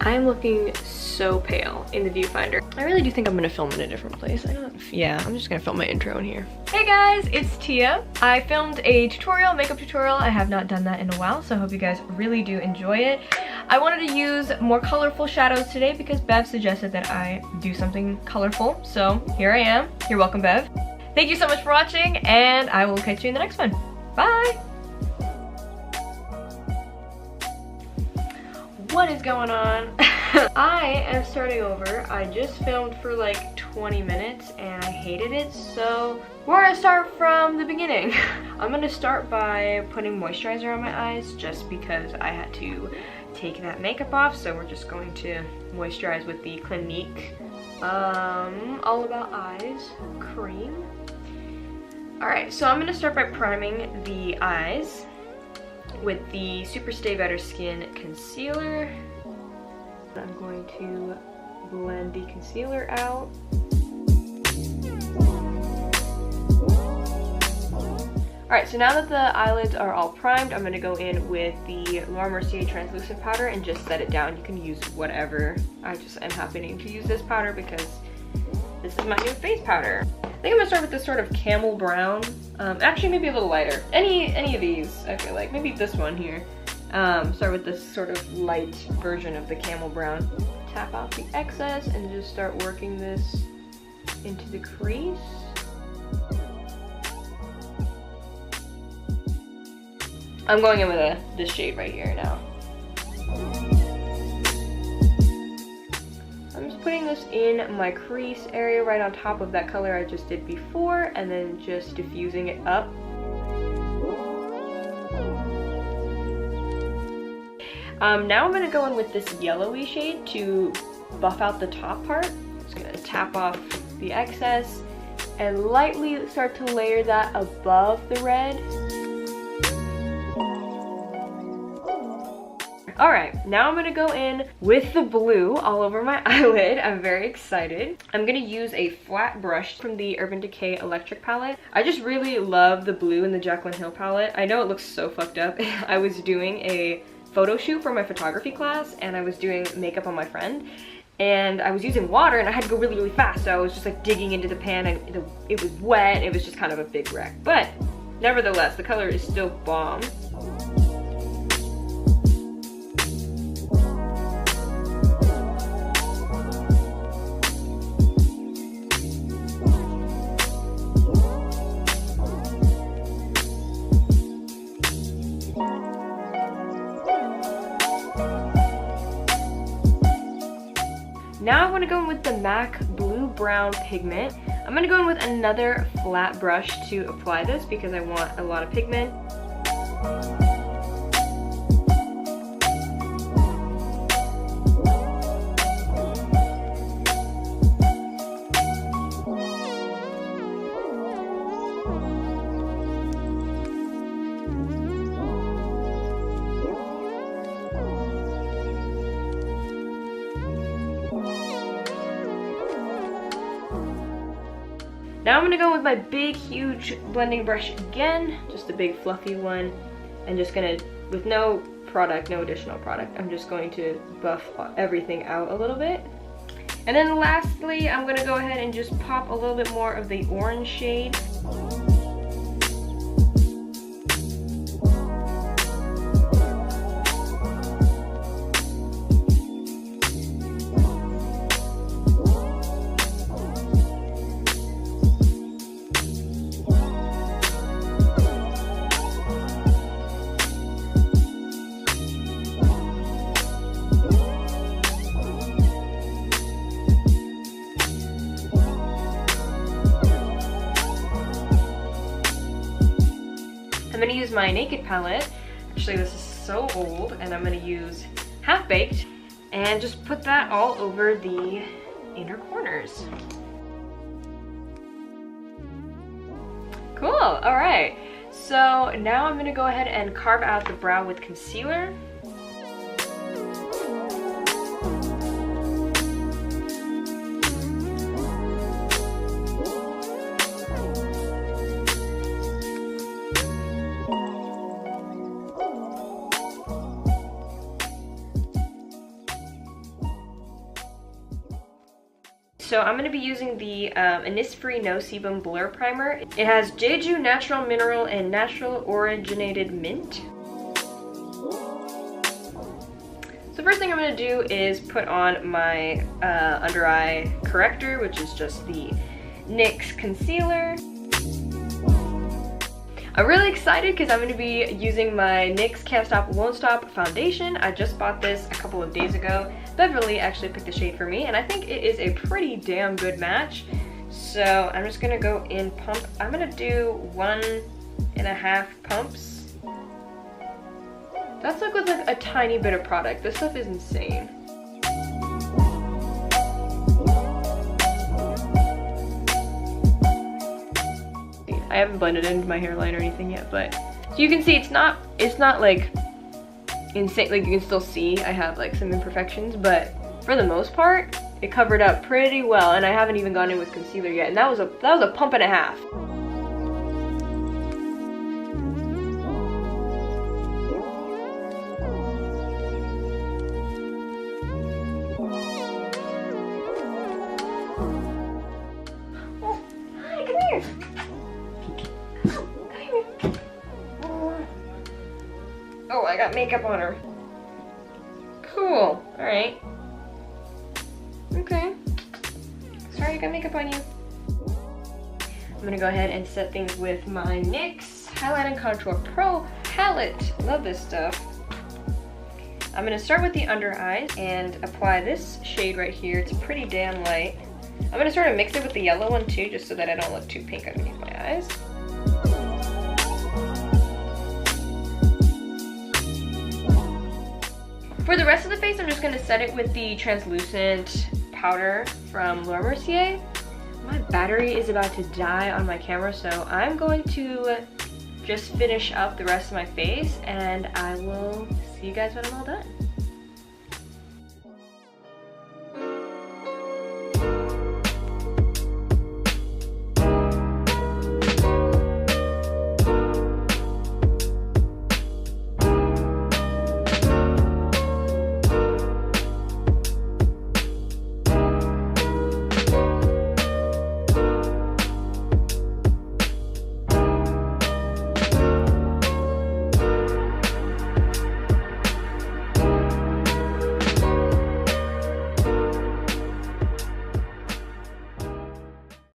I'm looking so pale in the viewfinder. I really do think I'm gonna film in a different place. Yeah, I'm just gonna film my intro in here. Hey guys, it's Tia. I filmed a tutorial, makeup tutorial. I have not done that in a while, so I hope you guys really do enjoy it. I wanted to use more colorful shadows today because Bev suggested that I do something colorful. So here I am. You're welcome, Bev. Thank you so much for watching, and I will catch you in the next one. Bye! What is going on? I am starting over. I just filmed for like 20 minutes and I hated it, so we're gonna start from the beginning. I'm gonna start by putting moisturizer on my eyes just because I had to take that makeup off, so we're just going to moisturize with the Clinique All About Eyes cream. Alright, so I'm gonna start by priming the eyes with the Super Stay Better Skin Concealer. I'm going to blend the concealer out. Alright, so now that the eyelids are all primed, I'm going to go in with the Laura Mercier translucent powder and just set it down. You can use whatever. I just am happening to use this powder because this is my new face powder. I think I'm gonna start with this sort of camel brown. Actually, maybe a little lighter. Any of these, I feel like. Maybe this one here. Start with this sort of light version of the camel brown. Tap out the excess and just start working this into the crease. I'm going in with this shade right here now. I'm just putting this in my crease area right on top of that color I just did before, and then just diffusing it up. Now I'm going to go in with this yellowy shade to buff out the top part. Just going to tap off the excess and lightly start to layer that above the red. Alright, now I'm going to go in with the blue all over my eyelid. I'm very excited. I'm going to use a flat brush from the Urban Decay Electric palette. I just really love the blue in the Jaclyn Hill palette. I know it looks so fucked up. I was doing a photo shoot for my photography class and I was doing makeup on my friend. And I was using water and I had to go really, really fast. So I was just like digging into the pan and it was wet. It was just kind of a big wreck. But nevertheless, the color is still bomb. Now I want to go in with the MAC Blue Brown pigment. I'm going to go in with another flat brush to apply this because I want a lot of pigment. Now I'm going to go with my big, huge blending brush again, just a big fluffy one, and just going to, with no product, no additional product, I'm just going to buff everything out a little bit. And then lastly, I'm going to go ahead and just pop a little bit more of the orange shade. I'm going to use my Naked palette. Actually, this is so old, and I'm going to use Half Baked and just put that all over the inner corners. Cool, alright. So now I'm going to go ahead and carve out the brow with concealer. So I'm going to be using the Innisfree No Sebum Blur Primer. It has Jeju Natural Mineral and Natural Originated Mint. So first thing I'm going to do is put on my under eye corrector, which is just the NYX concealer. I'm really excited because I'm going to be using my NYX Can't Stop Won't Stop foundation. I just bought this a couple of days ago. Beverly actually picked the shade for me, and I think it is a pretty damn good match. So I'm just going to go in pump. I'm going to do 1.5 pumps. That's like with like a tiny bit of product. This stuff is insane. I haven't blended it into my hairline or anything yet, but so you can see it's not like insane. Like you can still see I have like some imperfections, but for the most part, it covered up pretty well, and I haven't even gone in with concealer yet, and that was a pump and a half. Oh, I got makeup on her. Cool. Alright. Okay. Sorry I got makeup on you. I'm gonna go ahead and set things with my NYX Highlight and Contour Pro palette. Love this stuff. I'm gonna start with the under eyes and apply this shade right here. It's pretty damn light. I'm gonna sort of mix it with the yellow one too, just so that I don't look too pink underneath my eyes. For the rest of the face, I'm just going to set it with the translucent powder from Laura Mercier. My battery is about to die on my camera, so I'm going to just finish up the rest of my face, and I will see you guys when I'm all done.